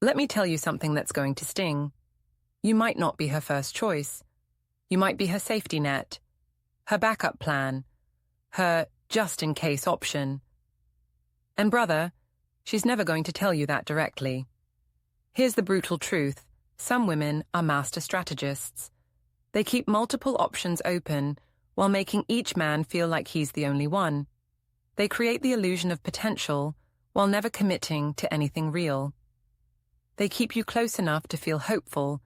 Let me tell you something that's going to sting. You might not be her first choice. You might be her safety net, her backup plan, her just-in-case option. And brother, she's never going to tell you that directly. Here's the brutal truth. Some women are master strategists. They keep multiple options open while making each man feel like he's the only one. They create the illusion of potential while never committing to anything real. They keep you close enough to feel hopeful,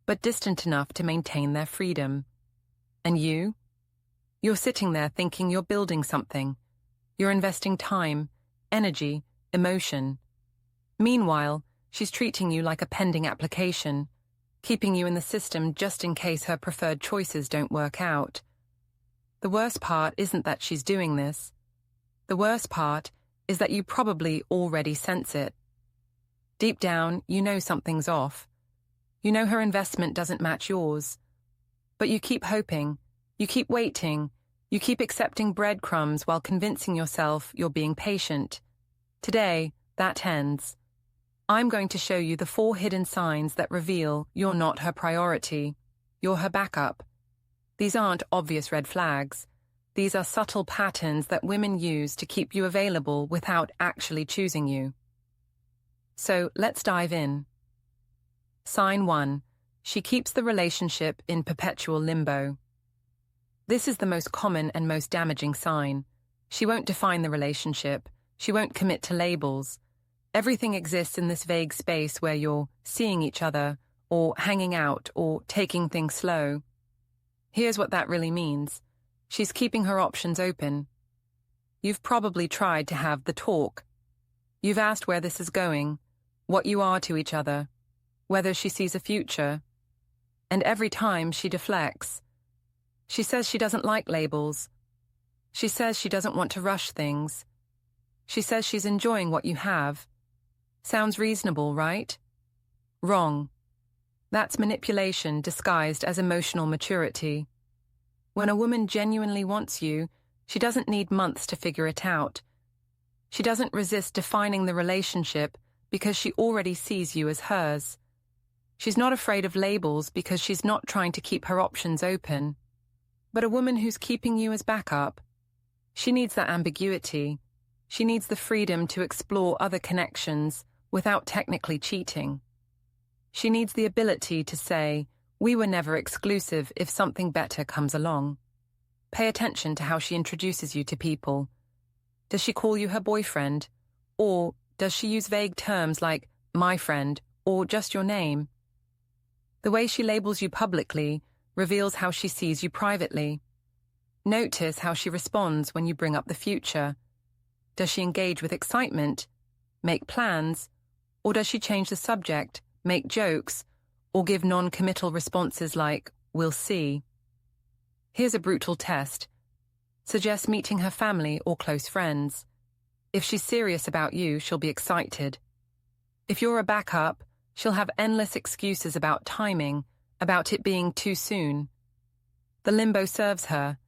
but distant enough to maintain their freedom. And you? You're sitting there thinking you're building something. You're investing time, energy, emotion. Meanwhile, she's treating you like a pending application, keeping you in the system just in case her preferred choices don't work out. The worst part isn't that she's doing this. The worst part is that you probably already sense it. Deep down, you know something's off. You know her investment doesn't match yours. But you keep hoping, you keep waiting, you keep accepting breadcrumbs while convincing yourself you're being patient. Today, that ends. I'm going to show you the 4 hidden signs that reveal you're not her priority. You're her backup. These aren't obvious red flags. These are subtle patterns that women use to keep you available without actually choosing you. So let's dive in. Sign 1. She keeps the relationship in perpetual limbo. This is the most common and most damaging sign. She won't define the relationship. She won't commit to labels. Everything exists in this vague space where you're seeing each other, or hanging out, or taking things slow. Here's what that really means. She's keeping her options open. You've probably tried to have the talk. You've asked where this is going, what you are to each other, whether she sees a future. And every time she deflects. She says she doesn't like labels. She says she doesn't want to rush things. She says she's enjoying what you have. Sounds reasonable, right? Wrong. That's manipulation disguised as emotional maturity. When a woman genuinely wants you, she doesn't need months to figure it out. She doesn't resist defining the relationship because she already sees you as hers. She's not afraid of labels because she's not trying to keep her options open. But a woman who's keeping you as backup, she needs that ambiguity. She needs the freedom to explore other connections without technically cheating. She needs the ability to say, "We were never exclusive if something better comes along." Pay attention to how she introduces you to people. Does she call you her boyfriend? Or does she use vague terms like "my friend" or just your name? The way she labels you publicly reveals how she sees you privately. Notice how she responds when you bring up the future. Does she engage with excitement, make plans, or does she change the subject, make jokes, or give non-committal responses like, "we'll see"? Here's a brutal test. Suggest meeting her family or close friends. If she's serious about you, she'll be excited. If you're a backup, she'll have endless excuses about timing, about it being too soon. The limbo serves her.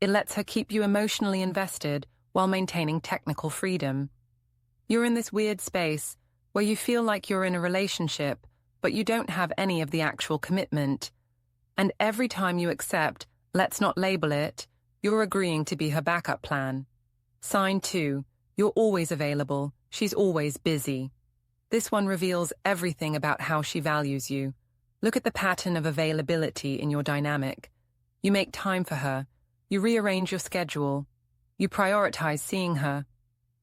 It lets her keep you emotionally invested while maintaining technical freedom. You're in this weird space where you feel like you're in a relationship, but you don't have any of the actual commitment. And every time you accept, "let's not label it," you're agreeing to be her backup plan. Sign 2. You're always available. She's always busy. This one reveals everything about how she values you. Look at the pattern of availability in your dynamic. You make time for her. You rearrange your schedule. You prioritize seeing her.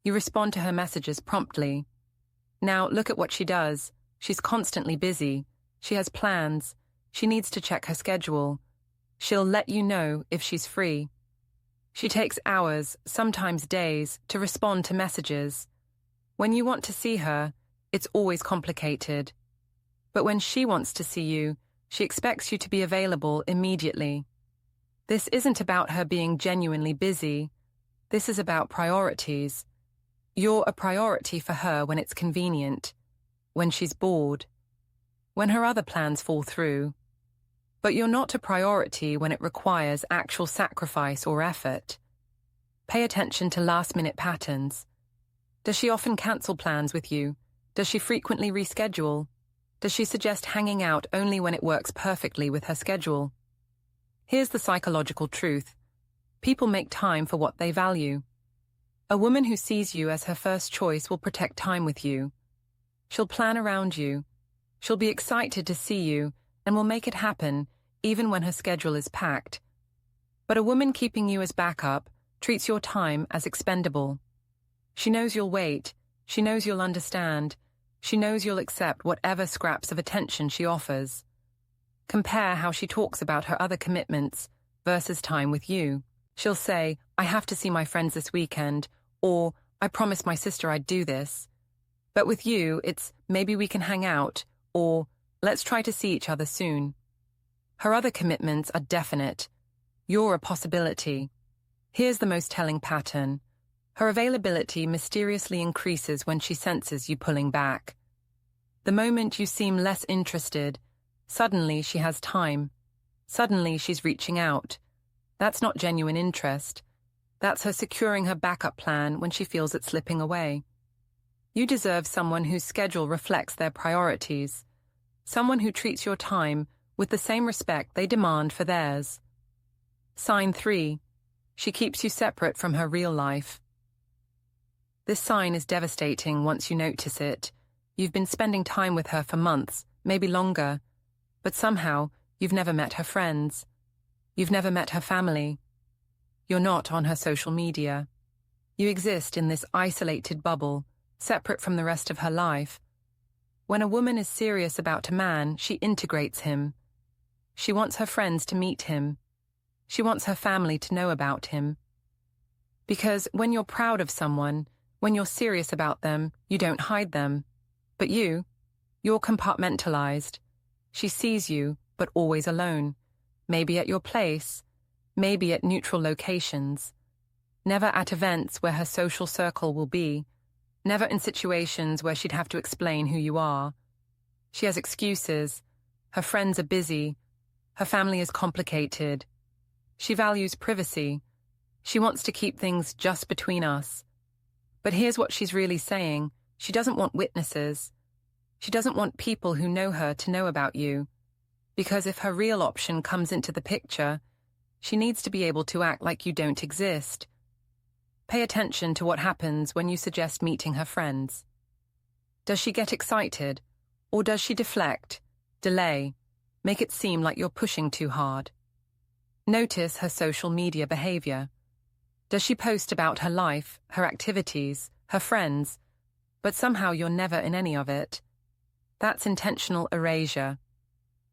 You respond to her messages promptly. Now look at what she does. She's constantly busy. She has plans. She needs to check her schedule. She'll let you know if she's free. She takes hours, sometimes days, to respond to messages. When you want to see her, it's always complicated. But when she wants to see you, she expects you to be available immediately. This isn't about her being genuinely busy. This is about priorities. You're a priority for her when it's convenient, when she's bored, when her other plans fall through. But you're not a priority when it requires actual sacrifice or effort. Pay attention to last-minute patterns. Does she often cancel plans with you, Does she frequently reschedule? Does she suggest hanging out only when it works perfectly with her schedule? Here's the psychological truth. People make time for what they value. A woman who sees you as her first choice will protect time with you. She'll plan around you. She'll be excited to see you and will make it happen even when her schedule is packed. But a woman keeping you as backup treats your time as expendable. She knows you'll wait. She knows you'll understand. She knows you'll accept whatever scraps of attention she offers. Compare how she talks about her other commitments versus time with you. She'll say, "I have to see my friends this weekend," or "I promised my sister I'd do this." But with you, it's "maybe we can hang out," or "let's try to see each other soon." Her other commitments are definite. You're a possibility. Here's the most telling pattern. Her availability mysteriously increases when she senses you pulling back. The moment you seem less interested, suddenly she has time. Suddenly she's reaching out. That's not genuine interest. That's her securing her backup plan when she feels it slipping away. You deserve someone whose schedule reflects their priorities. Someone who treats your time with the same respect they demand for theirs. Sign 3. She keeps you separate from her real life. This sign is devastating once you notice it. You've been spending time with her for months, maybe longer, but somehow you've never met her friends. You've never met her family. You're not on her social media. You exist in this isolated bubble, separate from the rest of her life. When a woman is serious about a man, she integrates him. She wants her friends to meet him. She wants her family to know about him. Because when you're proud of someone, when you're serious about them, you don't hide them. But you're compartmentalized. She sees you, but always alone. Maybe at your place, maybe at neutral locations. Never at events where her social circle will be. Never in situations where she'd have to explain who you are. She has excuses. Her friends are busy. Her family is complicated. She values privacy. She wants to keep things just between us. But here's what she's really saying. She doesn't want witnesses. She doesn't want people who know her to know about you. Because if her real option comes into the picture, she needs to be able to act like you don't exist. Pay attention to what happens when you suggest meeting her friends. Does she get excited? Or does she deflect, delay, make it seem like you're pushing too hard? Notice her social media behavior. Does she post about her life, her activities, her friends, but somehow you're never in any of it? That's intentional erasure.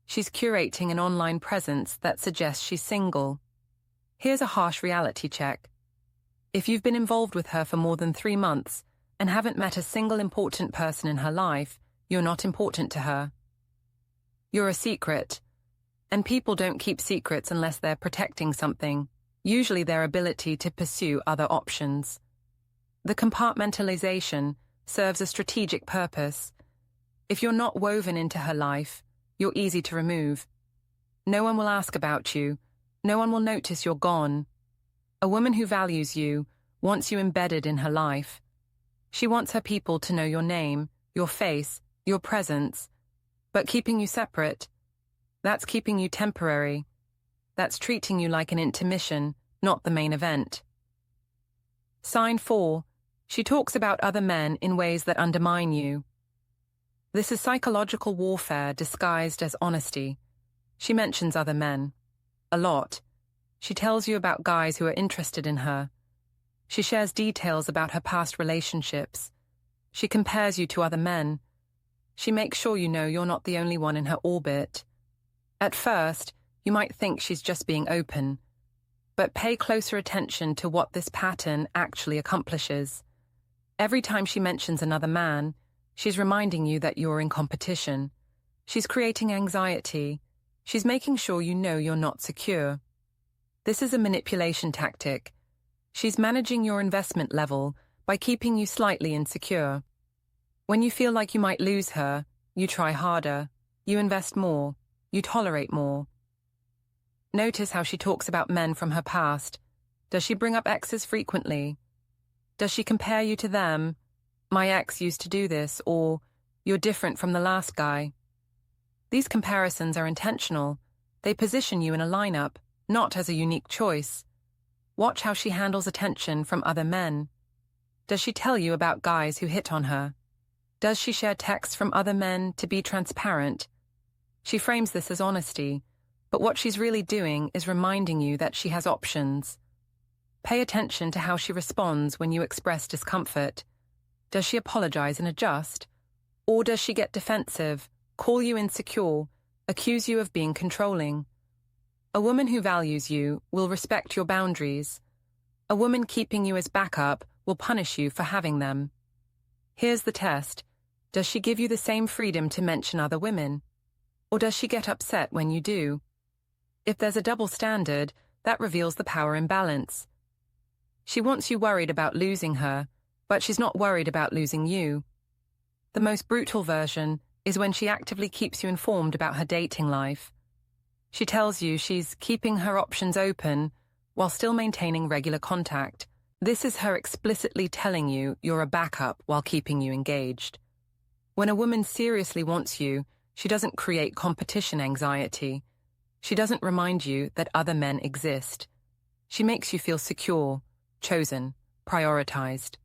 She's curating an online presence that suggests she's single. Here's a harsh reality check. If you've been involved with her for more than 3 months and haven't met a single important person in her life, you're not important to her. You're a secret. And people don't keep secrets unless they're protecting something, usually their ability to pursue other options. The compartmentalization serves a strategic purpose. If you're not woven into her life, you're easy to remove. No one will ask about you. No one will notice you're gone. A woman who values you wants you embedded in her life. She wants her people to know your name, your face, your presence. But keeping you separate, that's keeping you temporary. That's treating you like an intermission, not the main event. Sign 4. She talks about other men in ways that undermine you. This is psychological warfare disguised as honesty. She mentions other men. A lot. She tells you about guys who are interested in her. She shares details about her past relationships. She compares you to other men. She makes sure you know you're not the only one in her orbit. At first, you might think she's just being open. But pay closer attention to what this pattern actually accomplishes. Every time she mentions another man, she's reminding you that you're in competition. She's creating anxiety. She's making sure you know you're not secure. This is a manipulation tactic. She's managing your investment level by keeping you slightly insecure. When you feel like you might lose her, you try harder, you invest more, you tolerate more. Notice how she talks about men from her past. Does she bring up exes frequently? Does she compare you to them? My ex used to do this, or You're different from the last guy. These comparisons are intentional. They position you in a lineup, not as a unique choice. Watch how she handles attention from other men. Does she tell you about guys who hit on her? Does she share texts from other men to be transparent? She frames this as honesty, but what she's really doing is reminding you that she has options. Pay attention to how she responds when you express discomfort. Does she apologize and adjust? Or does she get defensive, call you insecure, accuse you of being controlling? A woman who values you will respect your boundaries. A woman keeping you as backup will punish you for having them. Here's the test. Does she give you the same freedom to mention other women? Or does she get upset when you do? If there's a double standard, that reveals the power imbalance. She wants you worried about losing her, but she's not worried about losing you. The most brutal version is when she actively keeps you informed about her dating life. She tells you she's keeping her options open while still maintaining regular contact. This is her explicitly telling you you're a backup while keeping you engaged. When a woman seriously wants you, she doesn't create competition anxiety. She doesn't remind you that other men exist. She makes you feel secure, chosen, prioritized.